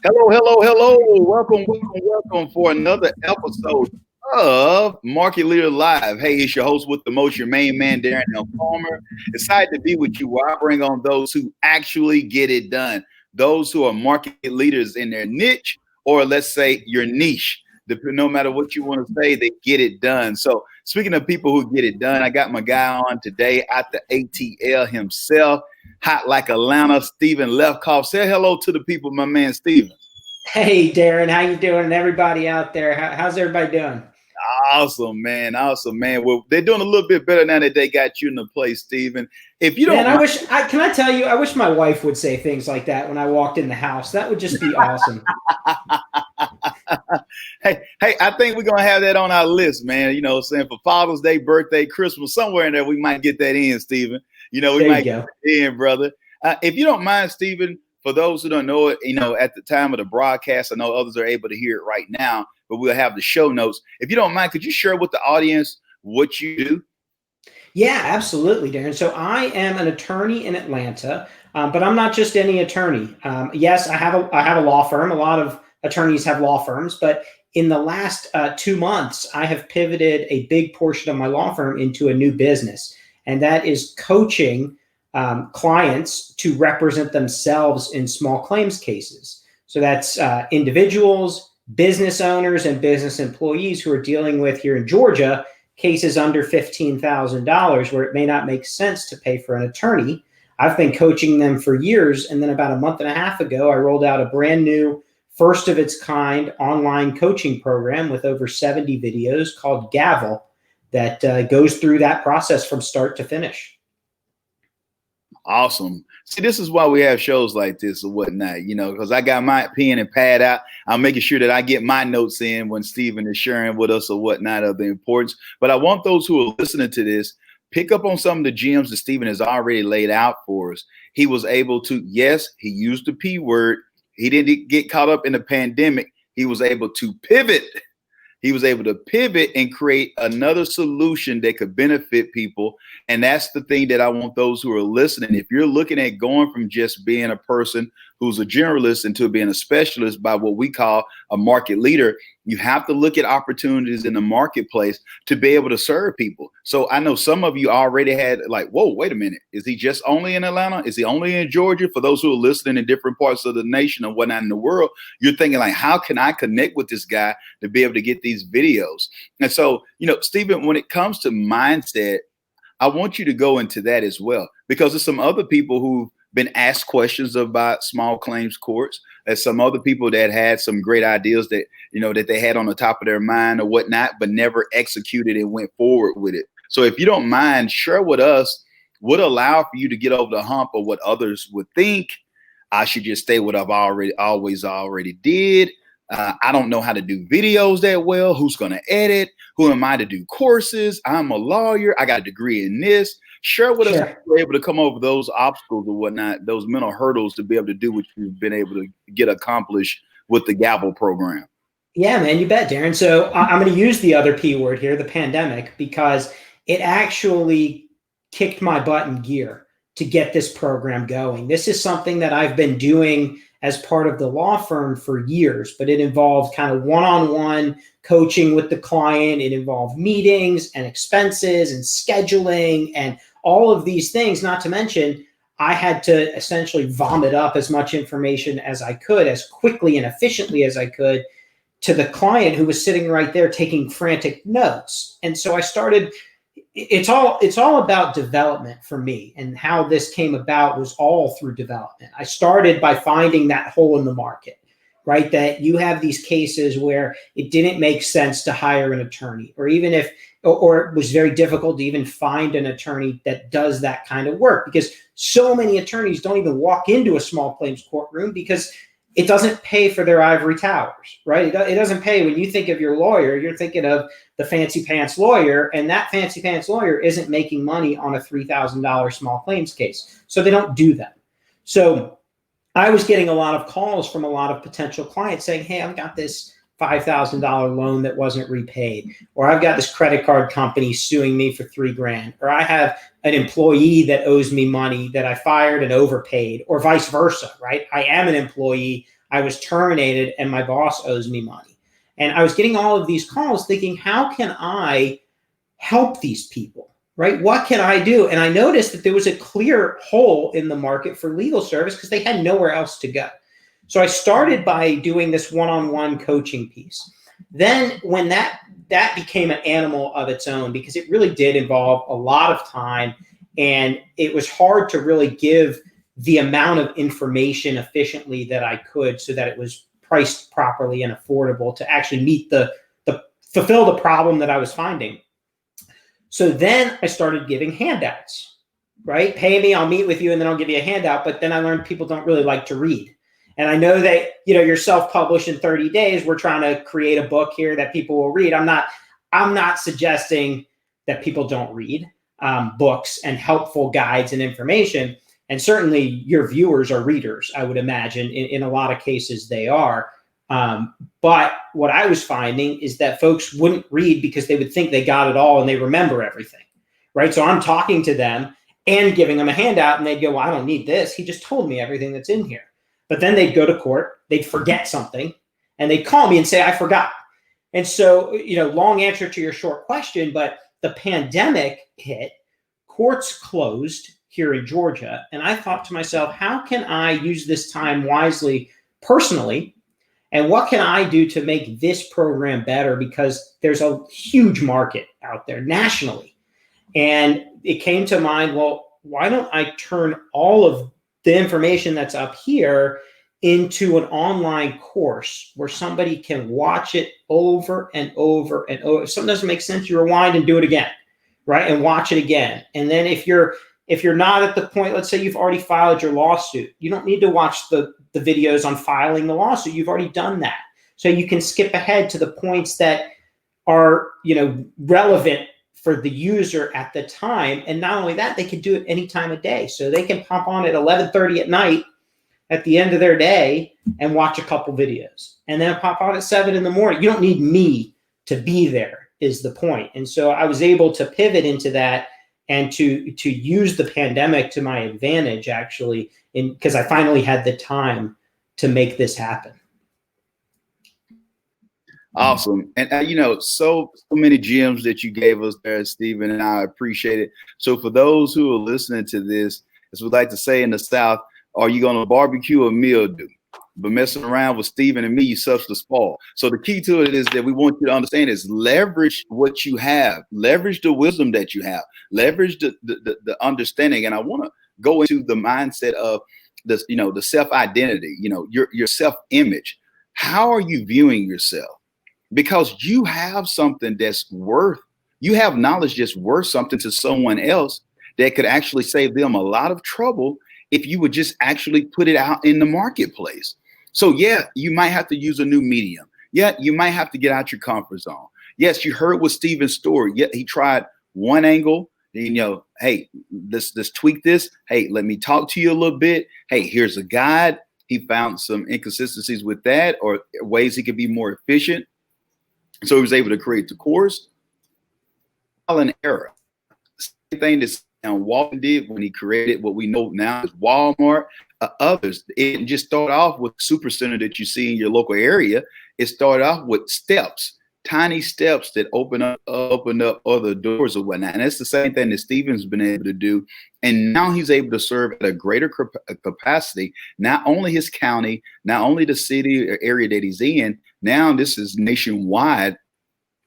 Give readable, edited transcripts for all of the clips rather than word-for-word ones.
Hello, hello, hello. Welcome, welcome, welcome for another episode of Market Leader Live. Hey, it's your host with the most, your main man, Darren Palmer. Excited to be with you where I bring on those who actually get it done. Those who are market leaders in their niche, or let's say your niche. No matter what you want to say, they get it done. So speaking of people who get it done, I got my guy on today at the ATL himself. Hot like Atlanta, Stephen Lefkoff. Say hello to the people, my man, Stephen. Hey, Darren, how you doing? And everybody out there, how's everybody doing? Awesome, man. Awesome, man. Well, they're doing a little bit better now that they got you in the place, Stephen. If you don't Man, mind, can I tell you, I wish my wife would say things like that when I walked in the house. That would just be awesome. hey, I think we're gonna have that on our list, man. You know, saying for Father's Day, birthday, Christmas, somewhere in there, we might get that in, Stephen. You know, we There might you get go. that in, brother. If you don't mind, Stephen, for those who don't know it, you know, at the time of the broadcast, I know others are able to hear it right now, but we'll have the show notes. If you don't mind, could you share with the audience what you do? Yeah, absolutely, Darren. So I am an attorney in Atlanta, but I'm not just any attorney. Yes, I have a law firm. A lot of attorneys have law firms, but in the last 2 months, I have pivoted a big portion of my law firm into a new business, and that is coaching clients to represent themselves in small claims cases. So that's individuals, business owners, and business employees who are dealing with, here in Georgia, cases under $15,000 where it may not make sense to pay for an attorney. I've been coaching them for years. And then about a month and a half ago, I rolled out a brand new, first of its kind online coaching program with over 70 videos called Gavel that goes through that process from start to finish. Awesome. See, this is why we have shows like this or whatnot, you know, because I got my pen and pad out. I'm making sure that I get my notes in when Stephen is sharing with us or whatnot of the importance. But I want those who are listening to this, pick up on some of the gems that Stephen has already laid out for us. He was able to, yes, he used the P word. He didn't get caught up in the pandemic. He was able to pivot. He was able to pivot and create another solution that could benefit people. And that's the thing that I want those who are listening. If you're looking at going from just being a person who's a generalist into being a specialist by what we call a market leader, you have to look at opportunities in the marketplace to be able to serve people. So I know some of you already had like, whoa, wait a minute. Is he just only in Atlanta? Is he only in Georgia? For those who are listening in different parts of the nation and whatnot in the world, you're thinking like, how can I connect with this guy to be able to get these videos? And so, you know, Stephen, when it comes to mindset, I want you to go into that as well, because there's some other people who've been asked questions about small claims courts. There's some other people that had some great ideas that, you know, that they had on the top of their mind or whatnot, but never executed and went forward with it. So if you don't mind, share with us what allowed for you to get over the hump of what others would think. I should just stay what I've already did. I don't know how to do videos that well. Who's going to edit? Who am I to do courses? I'm a lawyer. I got a degree in this. Share with us how you were able to come over those obstacles or whatnot, those mental hurdles to be able to do what you've been able to get accomplished with the Gavel program. Yeah, man, you bet, Darren. So I'm going to use the other P word here, the pandemic, because it actually kicked my butt in gear to get this program going. This is something that I've been doing as part of the law firm for years, but it involved kind of one-on-one coaching with the client. It involved meetings and expenses and scheduling and all of these things, not to mention I had to essentially vomit up as much information as I could, as quickly and efficiently as I could, to the client who was sitting right there taking frantic notes. And so I started, it's all about development for me, and how this came about was all through development. I started by finding that hole in the market, right? That you have these cases where it didn't make sense to hire an attorney, or even if, or it was very difficult to even find an attorney that does that kind of work, because so many attorneys don't even walk into a small claims courtroom because it doesn't pay for their ivory towers, right? It doesn't pay. When you think of your lawyer, you're thinking of the fancy pants lawyer, and that fancy pants lawyer isn't making money on a $3,000 small claims case. So they don't do that. So I was getting a lot of calls from a lot of potential clients saying, hey, I've got this $5,000 loan that wasn't repaid, or I've got this credit card company suing me for $3,000, or I have an employee that owes me money that I fired and overpaid, or vice versa, right? I am an employee, I was terminated and my boss owes me money. And I was getting all of these calls thinking, how can I help these people, right? What can I do? And I noticed that there was a clear hole in the market for legal service because they had nowhere else to go. So I started by doing this one-on-one coaching piece. Then when that became an animal of its own, because it really did involve a lot of time, and it was hard to really give the amount of information efficiently that I could so that it was priced properly and affordable to actually meet fulfill the problem that I was finding. So then I started giving handouts, right? Pay me, I'll meet with you, and then I'll give you a handout. But then I learned people don't really like to read. And I know that, you're self-published in 30 days. We're trying to create a book here that people will read. I'm not suggesting that people don't read books and helpful guides and information. And certainly your viewers are readers, I would imagine. In a lot of cases, they are. But what I was finding is that folks wouldn't read because they would think they got it all and they remember everything, right? So I'm talking to them and giving them a handout, and they'd go, well, I don't need this. He just told me everything that's in here. But then they'd go to court, they'd forget something, and they'd call me and say, I forgot. And so, long answer to your short question, but the pandemic hit, courts closed here in Georgia. And I thought to myself, how can I use this time wisely personally? And what can I do to make this program better? Because there's a huge market out there nationally. And it came to mind, well, why don't I turn all of the information that's up here into an online course where somebody can watch it over and over and over. If something doesn't make sense, you rewind and do it again, right? And watch it again. And then if you're not at the point, let's say you've already filed your lawsuit, you don't need to watch the videos on filing the lawsuit. You've already done that. So you can skip ahead to the points that are, relevant for the user at the time. And not only that, they can do it any time of day. So they can pop on at 11:30 at night at the end of their day and watch a couple videos, and then pop on at 7 in the morning. You don't need me to be there is the point. And so I was able to pivot into that and to use the pandemic to my advantage, actually, because I finally had the time to make this happen. Awesome. And so many gems that you gave us there, Stephen, and I appreciate it. So for those who are listening to this, as we like to say in the South, are you going to barbecue or mildew? But messing around with Stephen and me, you substance spoil. So the key to it is that we want you to understand is leverage what you have, leverage the wisdom that you have, leverage the understanding. And I want to go into the mindset of this, the self-identity, your self-image. How are you viewing yourself? Because you have something you have knowledge that's worth something to someone else that could actually save them a lot of trouble if you would just actually put it out in the marketplace. So yeah, you might have to use a new medium. Yeah, you might have to get out your comfort zone. Yes, you heard with Stephen's story. Yeah, he tried one angle. Hey, let's tweak this. Hey, let me talk to you a little bit. Hey, here's a guide. He found some inconsistencies with that or ways he could be more efficient. So he was able to create the course. Trial and error. Same thing that Walton did when he created what we know now as Walmart. Others, it didn't just start off with super center that you see in your local area. It started off with steps, tiny steps that open up other doors or whatnot. And that's the same thing that Stephen's been able to do. And now he's able to serve at a greater capacity, not only his county, not only the city or area that he's in. Now this is nationwide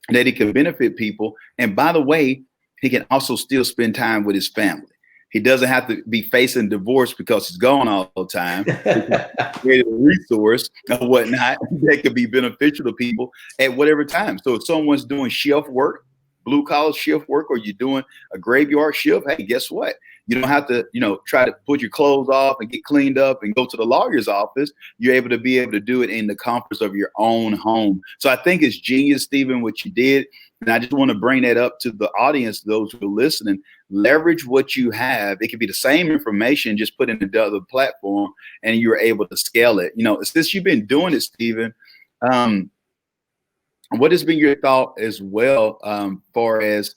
that he can benefit people. And by the way, he can also still spend time with his family. He doesn't have to be facing divorce because he's gone all the time. Create a resource or whatnot that could be beneficial to people at whatever time. So if someone's doing shift work, blue collar shift work, or you're doing a graveyard shift, hey, guess what? You don't have to, try to put your clothes off and get cleaned up and go to the lawyer's office. You're able to do it in the comforts of your own home. So I think it's genius, Stephen, what you did. And I just want to bring that up to the audience, those who are listening. Leverage what you have. It could be the same information, just put in another platform, and you're able to scale it. Since you've been doing it, Stephen, what has been your thought as well, far as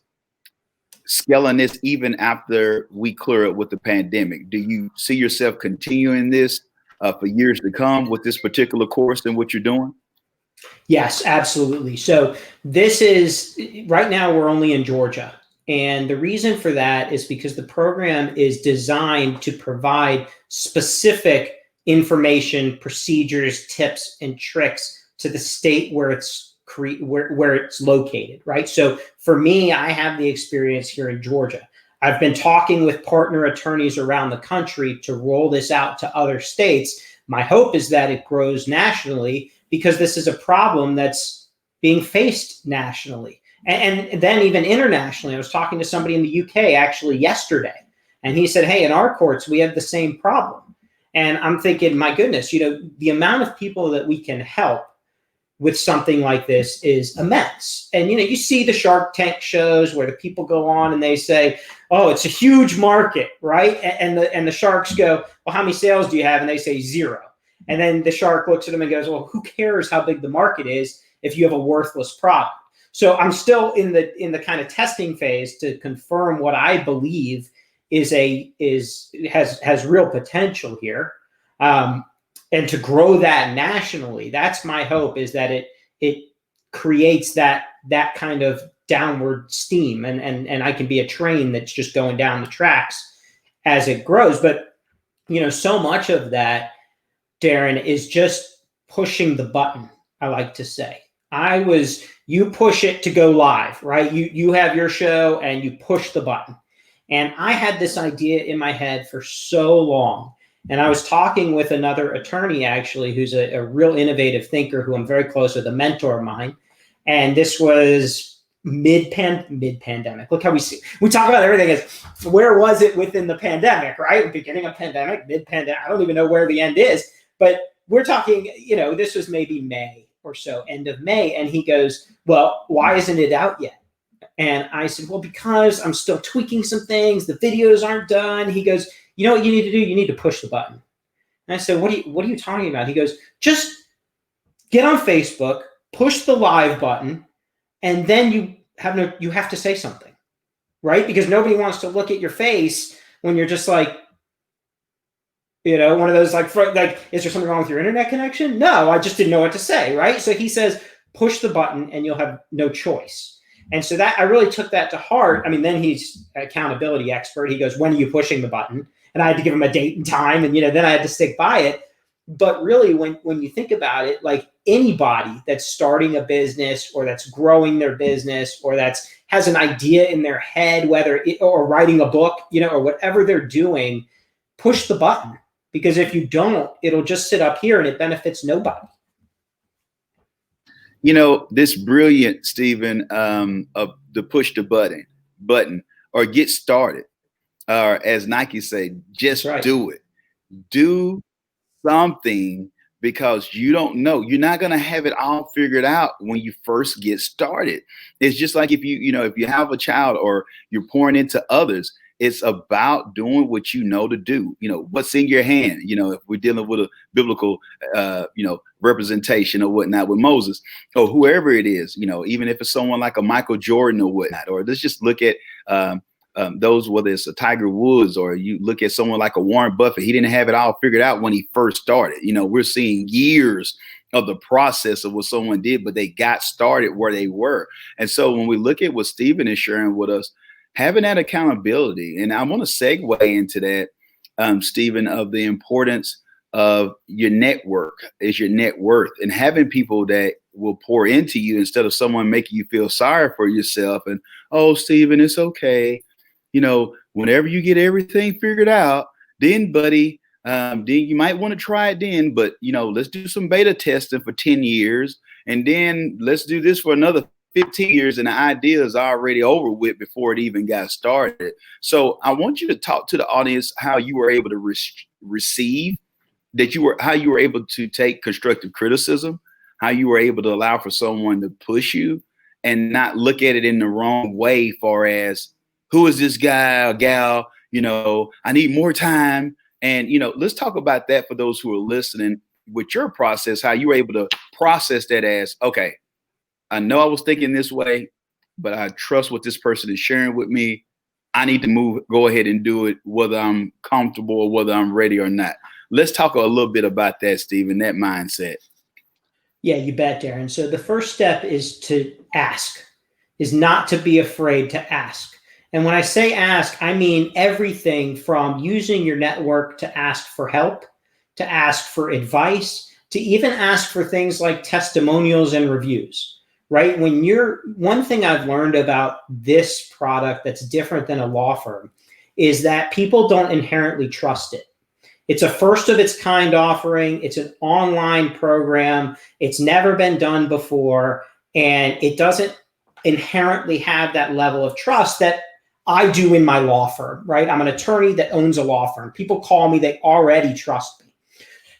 scaling this even after we clear up with the pandemic? Do you see yourself continuing this for years to come with this particular course and what you're doing? Yes, absolutely. So this is right now we're only in Georgia. And the reason for that is because the program is designed to provide specific information, procedures, tips, and tricks to the state where it's where it's located, right? So for me, I have the experience here in Georgia. I've been talking with partner attorneys around the country to roll this out to other states. My hope is that it grows nationally, because this is a problem that's being faced nationally and then even internationally. I was talking to somebody in the UK actually yesterday, and he said, hey, in our courts, we have the same problem. And I'm thinking, my goodness, the amount of people that we can help with something like this is immense. And, you see the Shark Tank shows where the people go on and they say, oh, it's a huge market, right? And the sharks go, well, how many sales do you have? And they say 0. And then the shark looks at them and goes, well, who cares how big the market is if you have a worthless product? So I'm still in the kind of testing phase to confirm what I believe has real potential here. And to grow that nationally, that's my hope, is that it creates that kind of downward steam, and I can be a train that's just going down the tracks as it grows. But so much of that, Darren, is just pushing the button. I like to say, you push it to go live, right? You have your show and you push the button. And I had this idea in my head for so long. And I was talking with another attorney, actually, who's a real innovative thinker who I'm very close with, a mentor of mine. And this was mid-pandemic. Look how we talk about everything as where was it within the pandemic, right? Beginning of pandemic, mid-pandemic. I don't even know where the end is. But we're talking, this was maybe May or so, end of May. And he goes, well, why isn't it out yet? And I said, well, because I'm still tweaking some things. The videos aren't done. He goes, you know what you need to do? You need to push the button. And I said, what are you talking about? He goes, just get on Facebook, push the live button, and then you have to say something, right? Because nobody wants to look at your face when you're just like, one of those like, is there something wrong with your internet connection? No, I just didn't know what to say, right? So he says, push the button and you'll have no choice. And so that I really took that to heart. I mean, then he's an accountability expert. He goes, when are you pushing the button? And I had to give him a date and time, and then I had to stick by it. But really, when you think about it, like anybody that's starting a business or that's growing their business or has an idea in their head, or writing a book, or whatever they're doing, push the button. Because if you don't, it'll just sit up here and it benefits nobody. This brilliant, Stephen, of the push the button or get started, or as Nike say, just do it. Do something, because you don't know. You're not going to have it all figured out when you first get started. It's just like if you have a child or you're pouring into others, it's about doing what you know to do. What's in your hand. If we're dealing with a biblical, representation or whatnot with Moses or whoever it is, even if it's someone like a Michael Jordan or whatnot, or let's just look at those, whether it's a Tiger Woods, or you look at someone like a Warren Buffett. He didn't have it all figured out when he first started. We're seeing years of the process of what someone did, but they got started where they were. And so when we look at what Stephen is sharing with us, having that accountability, and I want to segue into that, Stephen, of the importance of your network is your net worth, and having people that will pour into you instead of someone making you feel sorry for yourself. And, oh, Stephen, it's okay. Whenever you get everything figured out, then, buddy, then you might want to try it then. But, let's do some beta testing for 10 years. And then let's do this for another 15 years. And the idea is already over with before it even got started. So I want you to talk to the audience how you were able to receive how you were able to take constructive criticism, how you were able to allow for someone to push you and not look at it in the wrong way, far as who is this guy or gal? I need more time. And, let's talk about that for those who are listening with your process, how you were able to process that as, okay, I know I was thinking this way, but I trust what this person is sharing with me. I need to go ahead and do it, whether I'm comfortable or whether I'm ready or not. let's talk a little bit about that, Stephen, that mindset. Yeah, you bet, Darren. So the first step is to ask, is not to be afraid to ask. And when I say ask, I mean everything from using your network to ask for help, to ask for advice, to even ask for things like testimonials and reviews, right? One thing I've learned about this product that's different than a law firm is that people don't inherently trust it. It's a first of its kind offering. It's an online program. It's never been done before. And it doesn't inherently have that level of trust that I do in my law firm, right? I'm an attorney that owns a law firm. People call me, they already trust me.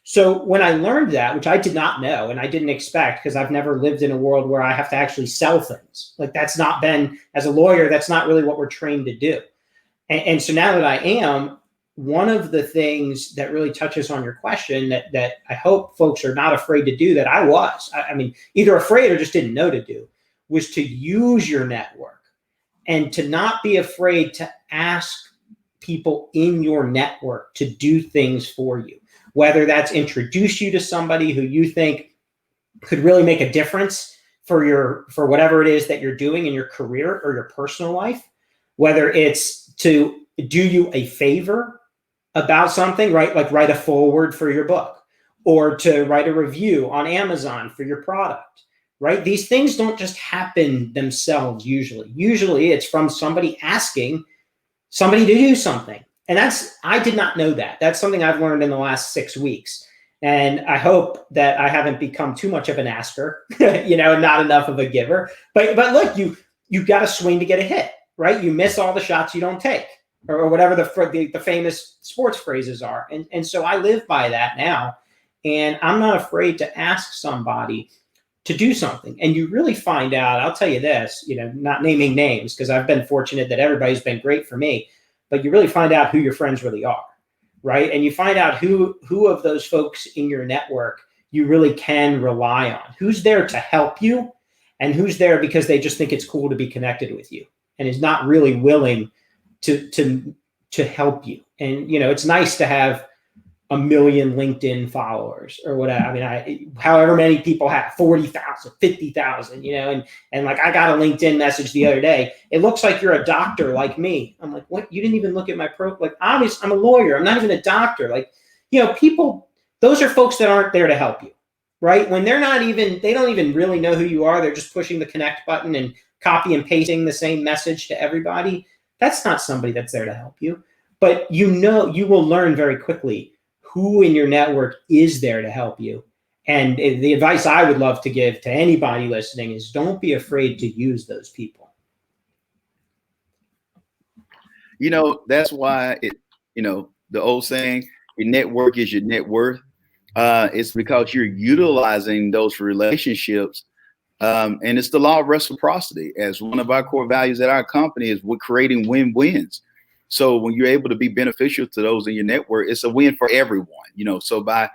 So when I learned that, which I did not know and I didn't expect, because I've never lived in a world where I have to actually sell things. Like that's not been, as a lawyer, that's not really what we're trained to do. And so now that I am, one of the things that really touches on your question that I hope folks are not afraid to do, that I was, I mean, either afraid or just didn't know to do, was to use your network and to not be afraid to ask people in your network to do things for you, whether that's introduce you to somebody who you think could really make a difference for whatever it is that you're doing in your career or your personal life, whether it's to do you a favor about something, right? Like write a foreword for your book or to write a review on Amazon for your product, right? These things don't just happen themselves usually. Usually it's from somebody asking somebody to do something. And I did not know that. That's something I've learned in the last 6 weeks. And I hope that I haven't become too much of an asker, and not enough of a giver. But look, you got to swing to get a hit, right? You miss all the shots you don't take. Or whatever the famous sports phrases are. And so I live by that now. And I'm not afraid to ask somebody to do something. And you really find out, I'll tell you this, not naming names, because I've been fortunate that everybody's been great for me, but you really find out who your friends really are, right? And you find out who of those folks in your network you really can rely on, who's there to help you and who's there because they just think it's cool to be connected with you and is not really willing to help you. And it's nice to have 1 million LinkedIn followers or whatever. I mean, however many people have 40,000, 50,000, and like I got a LinkedIn message the other day. It looks like you're a doctor like me. I'm like, what? You didn't even look at my like, obviously I'm a lawyer. I'm not even a doctor. Like, people, those are folks that aren't there to help you, right? When they don't even really know who you are. They're just pushing the connect button and copy and pasting the same message to everybody. That's not somebody that's there to help you. But you will learn very quickly who in your network is there to help you. And the advice I would love to give to anybody listening is don't be afraid to use those people. That's why the old saying, your network is your net worth. It's because you're utilizing those relationships. And it's the law of reciprocity. As one of our core values at our company is we're creating win-wins. So when you're able to be beneficial to those in your network, it's a win for everyone. So by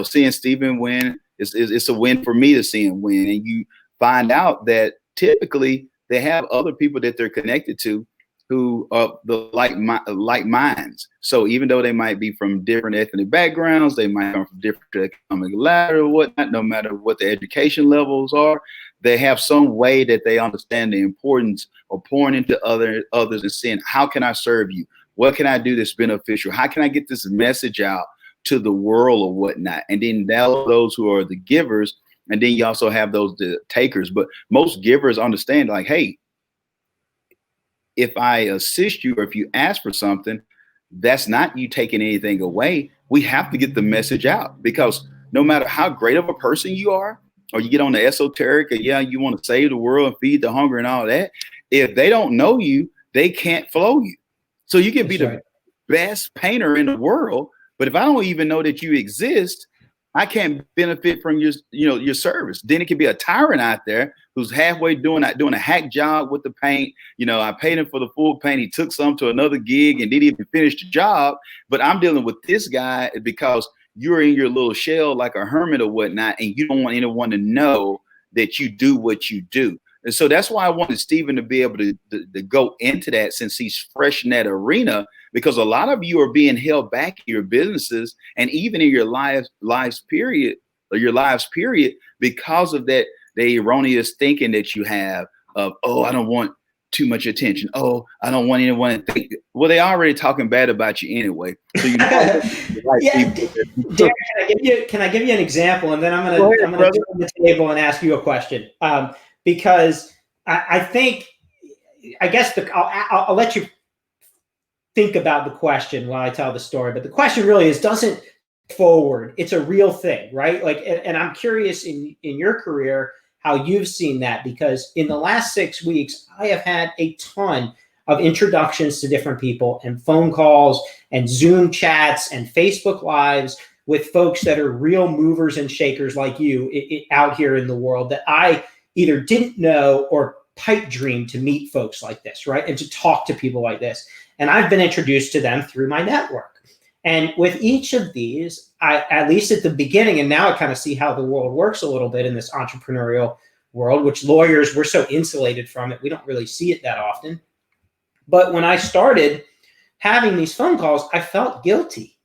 seeing Stephen win, it's a win for me to see him win. And you find out that typically they have other people that they're connected to who are the like minds. So even though they might be from different ethnic backgrounds, they might come from different economic ladder or whatnot, no matter what the education levels are, they have some way that they understand the importance of pouring into others and saying, how can I serve you? What can I do that's beneficial? How can I get this message out to the world or whatnot? And then those who are the givers, and then you also have the takers. But most givers understand, like, hey, if I assist you or if you ask for something, that's not you taking anything away. We have to get the message out, because no matter how great of a person you are, or you get on the esoteric, or you want to save the world and feed the hungry and all that, if they don't know you, they can't flow you. So you can be the best painter in the world, but if I don't even know that you exist, I can't benefit from your service. Then it could be a tyrant out there who's halfway doing a hack job with the paint. I paid him for the full paint. He took some to another gig and didn't even finish the job. But I'm dealing with this guy because you're in your little shell like a hermit or whatnot, and you don't want anyone to know that you do what you do. And so that's why I wanted Stephen to be able to go into that, since he's fresh in that arena, because a lot of you are being held back in your businesses and even in your lives period, because of that, the erroneous thinking that you have of, oh, I don't want too much attention. Oh, I don't want anyone to think. Well, they already talking bad about you anyway. So you know, yeah, Darren, can I give you an example, and then I'm gonna turn the table and ask you a question, because I think, I guess I'll let you think about the question while I tell the story, but the question really is, doesn't forward, it's a real thing, right? Like, and I'm curious in your career how you've seen that, because in the last 6 weeks, I have had a ton of introductions to different people and phone calls and Zoom chats and Facebook Lives with folks that are real movers and shakers like you out here in the world, that I either didn't know or pipe dreamed to meet folks like this, right? And to talk to people like this. And I've been introduced to them through my network. And with each of these, I, at least at the beginning, and now I kind of see how the world works a little bit in this entrepreneurial world, which lawyers, we're so insulated from it. We don't really see it that often. But when I started having these phone calls, I felt guilty,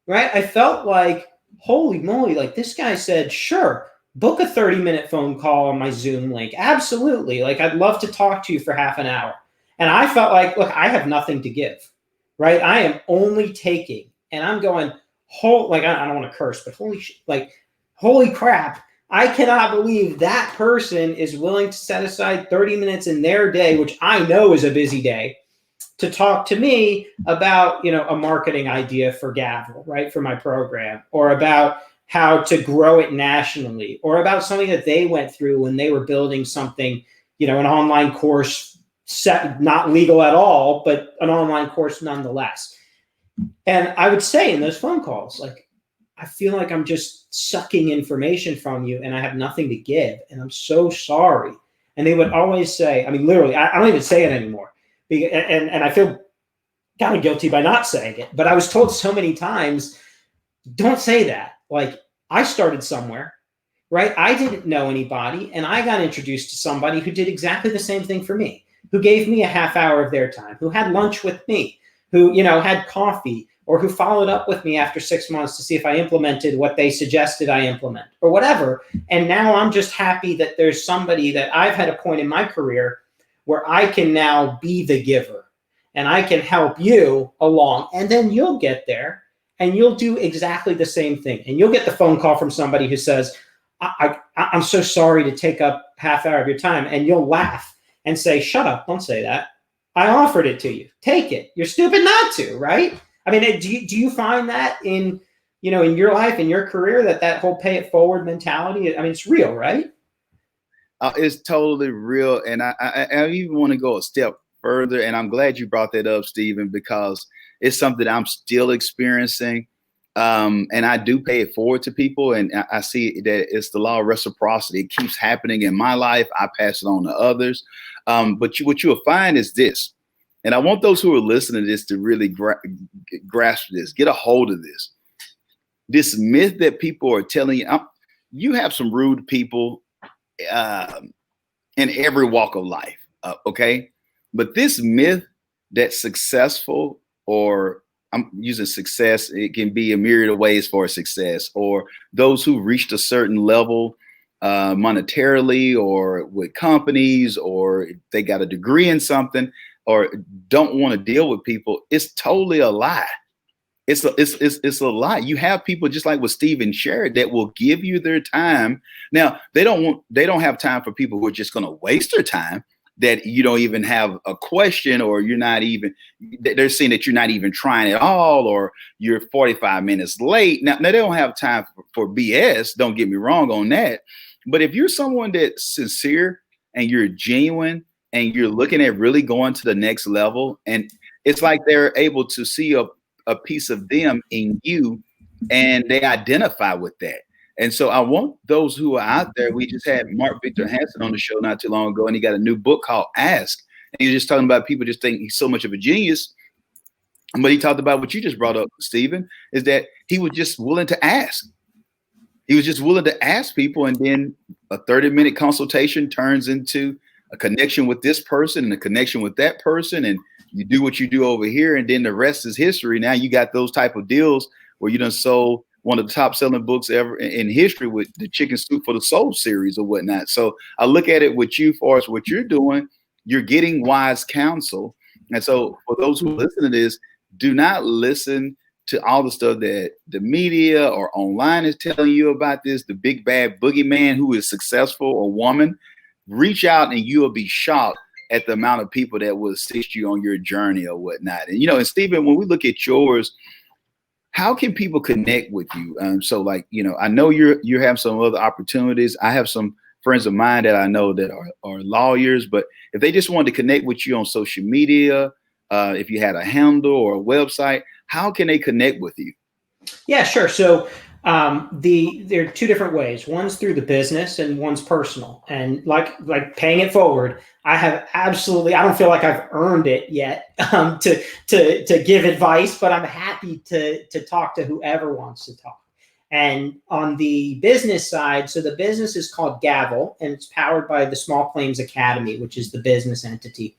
right? I felt like, holy moly, like this guy said, sure, book a 30-minute phone call on my Zoom link. Absolutely. Like, I'd love to talk to you for half an hour. And I felt like, look, I have nothing to give, right? I am only taking. And I'm going, I don't want to curse, but holy crap. I cannot believe that person is willing to set aside 30 minutes in their day, which I know is a busy day, to talk to me about, a marketing idea for Gavel, right? For my program, or about how to grow it nationally, or about something that they went through when they were building something, an online course, not legal at all, but an online course nonetheless. And I would say in those phone calls, like, I feel like I'm just sucking information from you and I have nothing to give. And I'm so sorry. And they would always say, I mean, literally, I don't even say it anymore. And I feel kind of guilty by not saying it. But I was told so many times, don't say that. Like, I started somewhere, right? I didn't know anybody. And I got introduced to somebody who did exactly the same thing for me, who gave me a half hour of their time, who had lunch with me, who, had coffee, or who followed up with me after 6 months to see if I implemented what they suggested I implement, or whatever. And now I'm just happy that there's somebody that I've had a point in my career where I can now be the giver and I can help you along. And then you'll get there and you'll do exactly the same thing. And you'll get the phone call from somebody who says, I'm so sorry to take up half hour of your time. And you'll laugh and say, shut up, don't say that. I offered it to you. Take it. You're stupid not to, right? I mean, do you find that in your life, in your career, that whole pay it forward mentality? I mean, it's real, right? It's totally real. And I even want to go a step further. And I'm glad you brought that up, Stephen, because it's something I'm still experiencing. And I do pay it forward to people. And I see that it's the law of reciprocity. It keeps happening in my life. I pass it on to others. But what you'll find is this. And I want those who are listening to this to really grasp this, get a hold of this. This myth that people are telling you, you have some rude people in every walk of life, okay? But this myth that successful, or I'm using success, it can be a myriad of ways for success, or those who reached a certain level monetarily or with companies, or they got a degree in something, or don't want to deal with people, it's totally a lie. It's a lie. You have people just like what Stephen shared that will give you their time. Now, they don't have time for people who are just going to waste their time, that you don't even have a question, or they're saying that you're not even trying at all, or you're 45 minutes late. Now they don't have time for BS. Don't get me wrong on that. But if you're someone that's sincere and you're genuine, and you're looking at really going to the next level, and it's like they're able to see a piece of them in you, and they identify with that. And so I want those who are out there. We just had Mark Victor Hansen on the show not too long ago, and he got a new book called Ask. And he was just talking about people just think he's so much of a genius. But he talked about what you just brought up, Stephen, is that he was just willing to ask. He was just willing to ask people, and then a 30-minute consultation turns into a connection with this person and a connection with that person, and you do what you do over here, and then the rest is history. Now you got those type of deals where you done sold one of the top selling books ever in history with the Chicken Soup for the Soul series or whatnot. So I look at it with you, far as what you're doing, you're getting wise counsel. And so for those who listen to this, do not listen to all the stuff that the media or online is telling you about this, the big bad boogeyman who is successful or woman. Reach out and you will be shocked at the amount of people that will assist you on your journey or whatnot. And, and Stephen, when we look at yours, how can people connect with you? So like, I know you have some other opportunities. I have some friends of mine that I know that are lawyers, but if they just wanted to connect with you on social media, if you had a handle or a website, how can they connect with you? Yeah, sure. So there are two different ways. One's through the business and one's personal. And like paying it forward, I don't feel like I've earned it yet to give advice, but I'm happy to talk to whoever wants to talk. And on the business side, so the business is called Gavel, and it's powered by the Small Claims Academy, which is the business entity.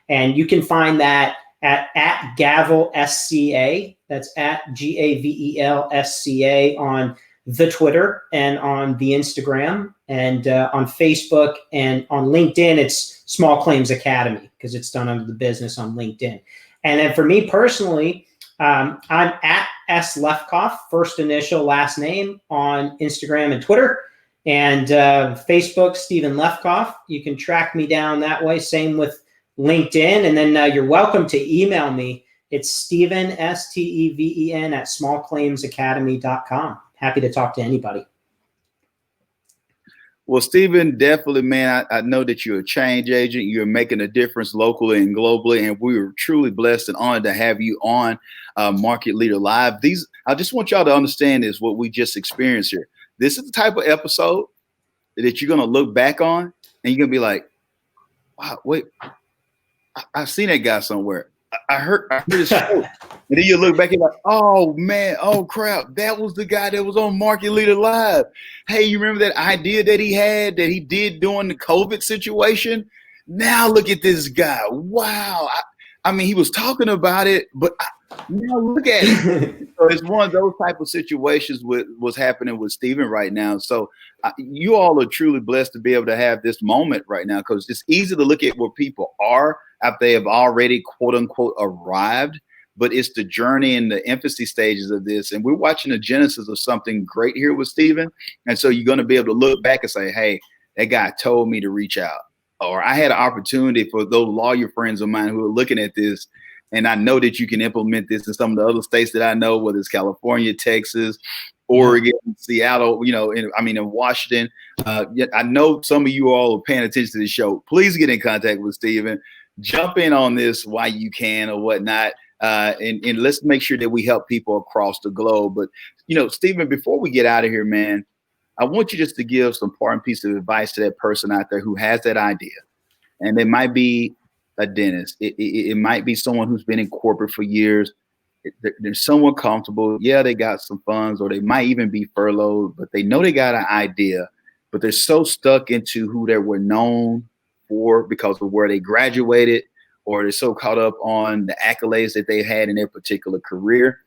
And you can find that at Gavel SCA. That's at GAVEL SCA on the Twitter and on the Instagram, and on Facebook and on LinkedIn. It's Small Claims Academy because it's done under the business on LinkedIn. And then for me personally, I'm at S Lefkoff, first initial, last name, on Instagram and Twitter, and Facebook, Stephen Lefkoff. You can track me down that way. Same with LinkedIn. And then you're welcome to email me. It's Stephen, STEVEN, at smallclaimsacademy.com. Happy to talk to anybody. Well, Stephen, definitely, man, I know that you're a change agent. You're making a difference locally and globally, and we were truly blessed and honored to have you on Market Leader Live. I just want y'all to understand is what we just experienced here. This is the type of episode that you're going to look back on, and you're going to be like, wow, wait, I've seen that guy somewhere. I heard his show. And then you look back and like, oh man, oh crap, that was the guy that was on Market Leader Live. Hey, you remember that idea that he did during the COVID situation? Now look at this guy. Wow. I mean, he was talking about it, but now look at it. So it's one of those type of situations with what's happening with Stephen right now. So you all are truly blessed to be able to have this moment right now, because it's easy to look at where people are after they have already, quote unquote, arrived. But it's the journey and the infancy stages of this. And we're watching the genesis of something great here with Stephen. And so you're going to be able to look back and say, hey, that guy told me to reach out. Or I had an opportunity for those lawyer friends of mine who are looking at this. And I know that you can implement this in some of the other states that I know, whether it's California, Texas, Oregon, Seattle, in Washington. I know some of you all are paying attention to the show. Please get in contact with Stephen. Jump in on this while you can or whatnot. And let's make sure that we help people across the globe. But, Stephen, before we get out of here, man, I want you just to give some important piece of advice to that person out there who has that idea. And it might be a dentist. It might be someone who's been in corporate for years. They're somewhat comfortable. Yeah, they got some funds, or they might even be furloughed, but they know they got an idea, but they're so stuck into who they were known for because of where they graduated, or they're so caught up on the accolades that they had in their particular career.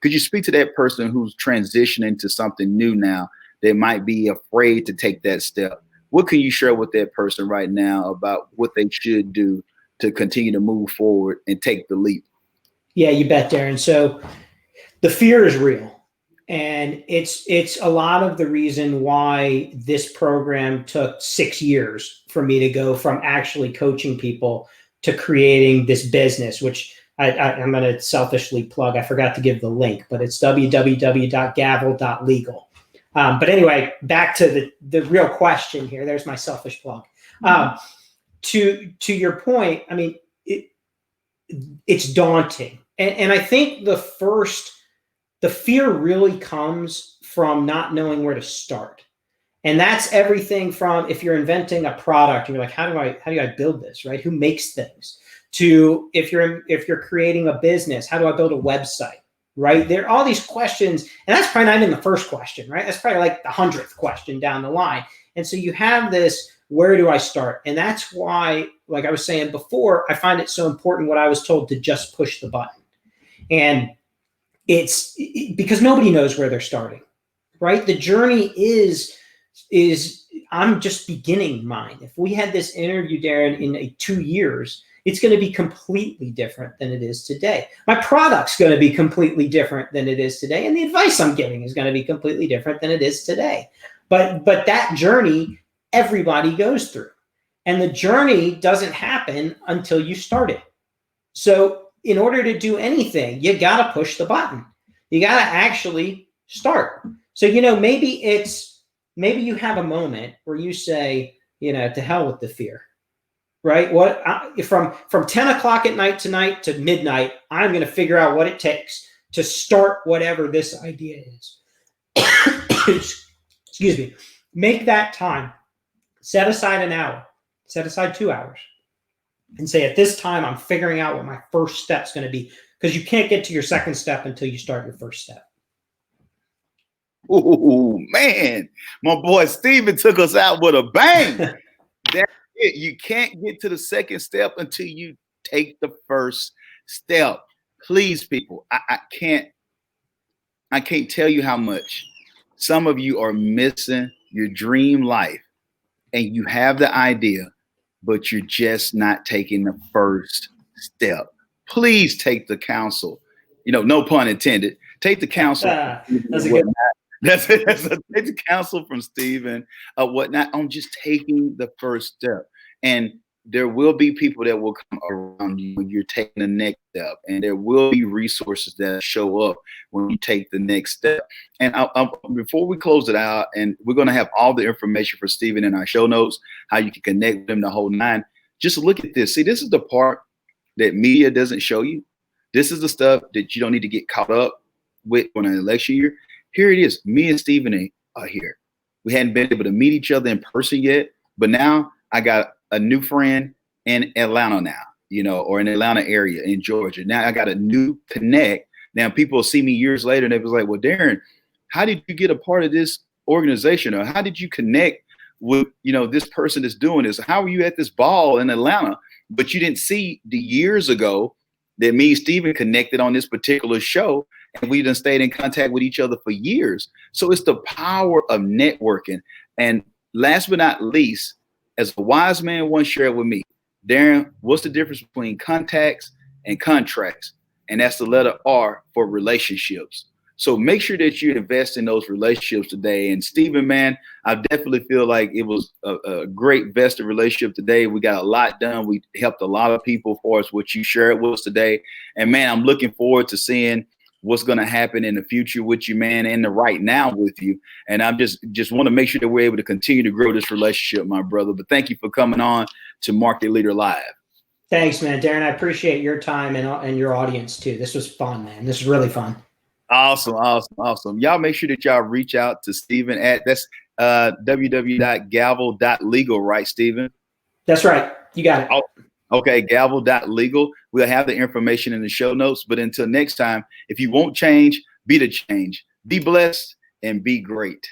Could you speak to that person who's transitioning to something new now that might be afraid to take that step? What can you share with that person right now about what they should do to continue to move forward and take the leap? Yeah, you bet, Darren. So the fear is real. And it's a lot of the reason why this program took 6 years for me to go from actually coaching people to creating this business, which I'm going to selfishly plug. I forgot to give the link, but it's www.gavel.legal. But anyway, back to the real question here. There's my selfish plug. To your point, I mean, it's daunting. And I think the fear really comes from not knowing where to start. And that's everything from, if you're inventing a product and you're like, how do I build this, right? Who makes things? To if you're creating a business, how do I build a website? right? There are all these questions, and that's probably not even the first question, right? That's probably like the 100th question down the line. And so you have this, where do I start? And that's why, like I was saying before, I find it so important what I was told to just push the button. And it's because nobody knows where they're starting, right? The journey is I'm just beginning mine. If we had this interview, Darren, in 2 years, it's going to be completely different than it is today. My product's going to be completely different than it is today. And the advice I'm giving is going to be completely different than it is today. But that journey, everybody goes through. And the journey doesn't happen until you start it. So in order to do anything, you got to push the button. You got to actually start. So, maybe you have a moment where you say, to hell with the fear. Right? From 10 o'clock at night tonight to midnight, I'm going to figure out what it takes to start whatever this idea is. Excuse me. Make that time. Set aside an hour. Set aside 2 hours. And say, at this time, I'm figuring out what my first step's going to be. Because you can't get to your second step until you start your first step. Oh, man. My boy Steven took us out with a bang. You can't get to the second step until you take the first step. Please, people, I can't tell you how much some of you are missing your dream life, and you have the idea, but you're just not taking the first step. Please take the counsel. No pun intended. Take the counsel. That's a good one. That's take the counsel from Steven, whatnot, on just taking the first step. And there will be people that will come around you when you're taking the next step. And there will be resources that show up when you take the next step. And before we close it out, and we're going to have all the information for Steven in our show notes, how you can connect with him, the whole nine. Just look at this. See, this is the part that media doesn't show you. This is the stuff that you don't need to get caught up with on an election year. Here it is. Me and Steven are here. We hadn't been able to meet each other in person yet, but now I got a new friend in Atlanta now, or in the Atlanta area in Georgia. Now I got a new connect. Now people will see me years later and they was like, well, Darren, how did you get a part of this organization? Or how did you connect with, this person that's doing this? How were you at this ball in Atlanta? But you didn't see the years ago that me and Steven connected on this particular show. And we done stayed in contact with each other for years. So it's the power of networking. And last but not least, as a wise man once shared with me, Darren, what's the difference between contacts and contracts? And that's the letter R for relationships. So make sure that you invest in those relationships today. And Steven, man, I definitely feel like it was a great vested relationship today. We got a lot done. We helped a lot of people for us, what you shared with us today. And man, I'm looking forward to seeing what's going to happen in the future with you, man, and the right now with you. And I'm just want to make sure that we're able to continue to grow this relationship, my brother. But thank you for coming on to Market Leader Live. Thanks, man. Darren, I appreciate your time and your audience too. This was fun, man. This is really fun. Awesome. Y'all make sure that y'all reach out to Steven at that's www.gavel.legal, right, Steven? That's right. You got it. Oh, okay, gavel.legal. We'll have the information in the show notes. But until next time, if you won't change, be the change. Be blessed and be great.